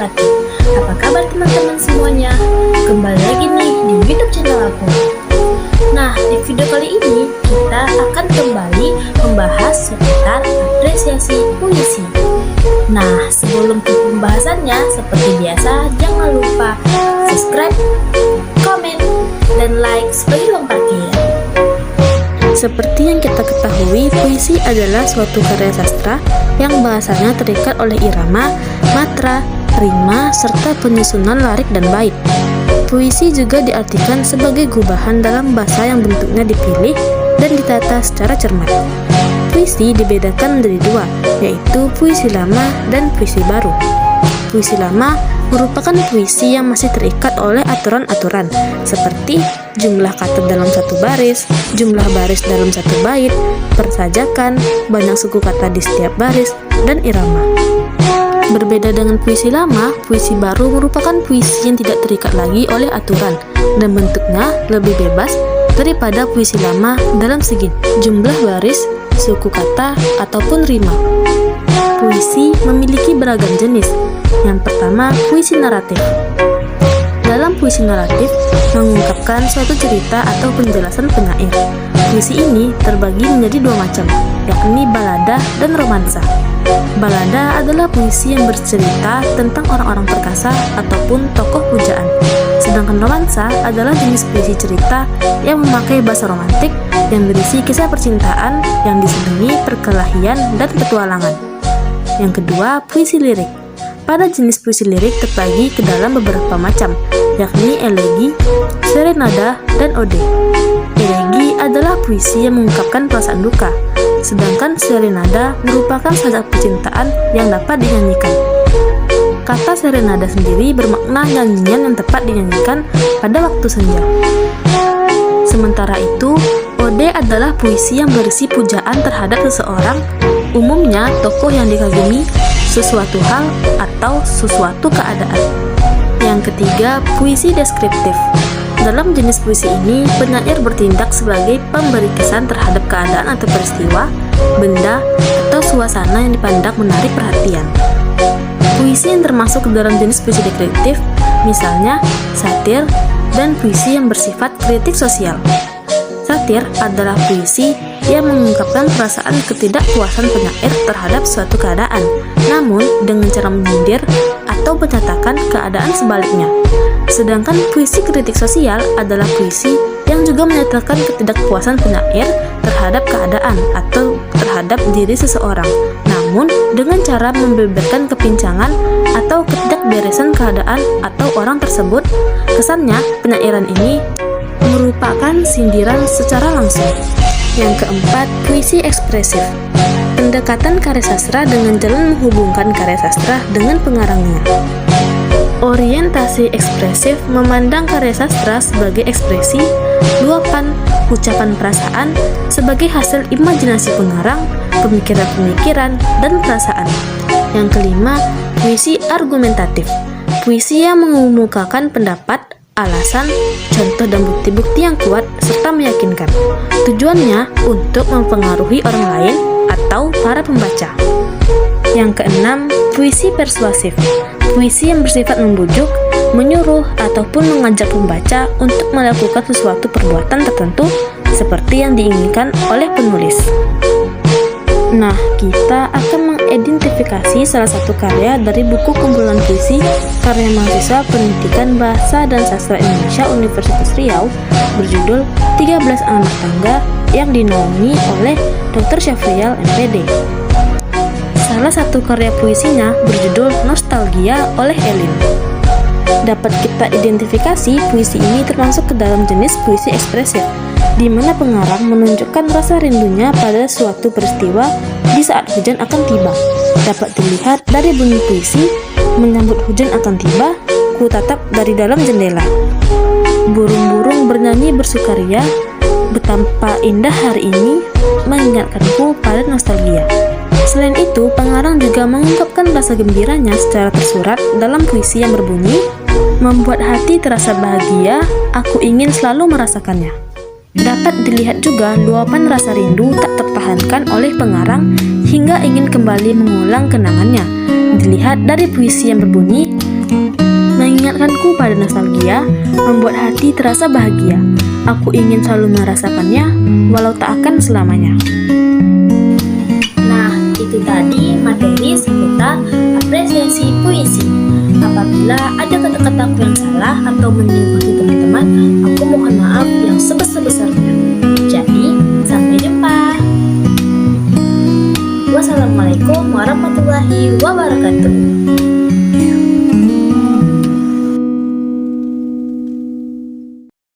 wabarakatuh. Apa kabar teman-teman semuanya? Kembali lagi nih di YouTube channel aku. Nah, di video kali ini kita akan kembali membahas seputar apresiasi puisi. Nah, sebelum ke pembahasannya, seperti biasa jangan lupa subscribe, komen, dan like sebagai uang parkir. Seperti yang kita ketahui, puisi adalah suatu karya sastra yang bahasanya terikat oleh irama, matra, rima, serta penyusunan lirik dan bait. Puisi juga diartikan sebagai gubahan dalam bahasa yang bentuknya dipilih dan ditata secara cermat. Puisi dibedakan menjadi dua, yaitu puisi lama dan puisi baru. Puisi lama merupakan puisi yang masih terikat oleh aturan-aturan seperti jumlah kata dalam satu baris, jumlah baris dalam satu bait, persajakan, banyak suku kata di setiap baris, dan irama. Berbeda dengan puisi lama, puisi baru merupakan puisi yang tidak terikat lagi oleh aturan dan bentuknya lebih bebas daripada puisi lama dalam segi jumlah baris, suku kata, ataupun rima. Puisi memiliki beragam jenis. Yang pertama, puisi naratif. Dalam puisi naratif, mengungkapkan suatu cerita atau penjelasan penyair. Puisi ini terbagi menjadi dua macam, yakni balada dan romansa. Balada adalah puisi yang bercerita tentang orang-orang perkasa ataupun tokoh pujaan. Sedangkan romansa adalah jenis puisi cerita yang memakai bahasa romantik yang berisi kisah percintaan yang diselingi perkelahian dan petualangan. Yang kedua, puisi lirik. Pada jenis puisi lirik terbagi ke dalam beberapa macam, yakni elegi, serenada, dan ode. Elegi adalah puisi yang mengungkapkan perasaan duka, sedangkan serenada merupakan sajak percintaan yang dapat dinyanyikan. Kata serenada sendiri bermakna nyanyian yang tepat dinyanyikan pada waktu senja. Sementara itu, ode adalah puisi yang berisi pujaan terhadap seseorang, umumnya tokoh yang dikagumi, sesuatu hal, atau sesuatu keadaan. Yang ketiga, puisi deskriptif. Dalam jenis puisi ini, penyair bertindak sebagai pemberi kesan terhadap keadaan atau peristiwa, benda, atau suasana yang dipandang menarik perhatian. Puisi yang termasuk ke dalam jenis puisi deskriptif, misalnya satir, dan puisi yang bersifat kritik sosial. Satir adalah puisi yang mengungkapkan perasaan ketidakpuasan penyair terhadap suatu keadaan, namun dengan cara menyindir atau menyatakan keadaan sebaliknya. Sedangkan puisi kritik sosial adalah puisi yang juga menyatakan ketidakpuasan penyair terhadap keadaan atau terhadap diri seseorang, namun dengan cara membeberkan kepincangan atau ketidakberesan keadaan atau orang tersebut. Kesannya, penyairan ini merupakan sindiran secara langsung. Yang keempat, puisi ekspresif. Pendekatan karya sastra dengan jalan menghubungkan karya sastra dengan pengarangnya. Orientasi ekspresif memandang karya sastra sebagai ekspresi, luapan, ucapan perasaan sebagai hasil imajinasi pengarang, pemikiran-pemikiran, dan perasaan. Yang kelima, puisi argumentatif. Puisi yang mengemukakan pendapat, alasan, contoh dan bukti-bukti yang kuat serta meyakinkan. Tujuannya untuk mempengaruhi orang lain atau para pembaca. Yang keenam, puisi persuasif. Puisi yang bersifat membujuk, menyuruh, ataupun mengajak pembaca untuk melakukan sesuatu perbuatan tertentu seperti yang diinginkan oleh penulis. Nah, kita akan mengidentifikasi salah satu karya dari buku kumpulan puisi karya mahasiswa Pendidikan Bahasa dan Sastra Indonesia Universitas Riau berjudul 13 Anak Tangga yang dinaungi oleh Dr. Syafrial MPD. Salah satu karya puisinya berjudul Nostalgia oleh Elin. Dapat kita identifikasi puisi ini termasuk ke dalam jenis puisi ekspresif, di mana pengarang menunjukkan rasa rindunya pada suatu peristiwa di saat hujan akan tiba. Dapat dilihat dari bunyi puisi, menyambut hujan akan tiba, ku tatap dari dalam jendela. Burung-burung bernyanyi bersukaria, betapa indah hari ini, mengingatkanku pada nostalgia. Selain itu, pengarang juga mengungkapkan rasa gembiranya secara tersurat dalam puisi yang berbunyi, membuat hati terasa bahagia, aku ingin selalu merasakannya. Dapat dilihat juga luapan rasa rindu tak tertahankan oleh pengarang hingga ingin kembali mengulang kenangannya. Dilihat dari puisi yang berbunyi, Mengingatkanku pada nostalgia, membuat hati terasa bahagia. Aku ingin selalu merasakannya, walau tak akan selamanya. Nah, itu tadi materi seputar apresiasi puisi. Apabila ada kata-kataku yang salah atau menyinggung hati teman-teman, aku mohon maaf yang sebesar-besarnya. Jadi, sampai jumpa. Wassalamualaikum warahmatullahi wabarakatuh.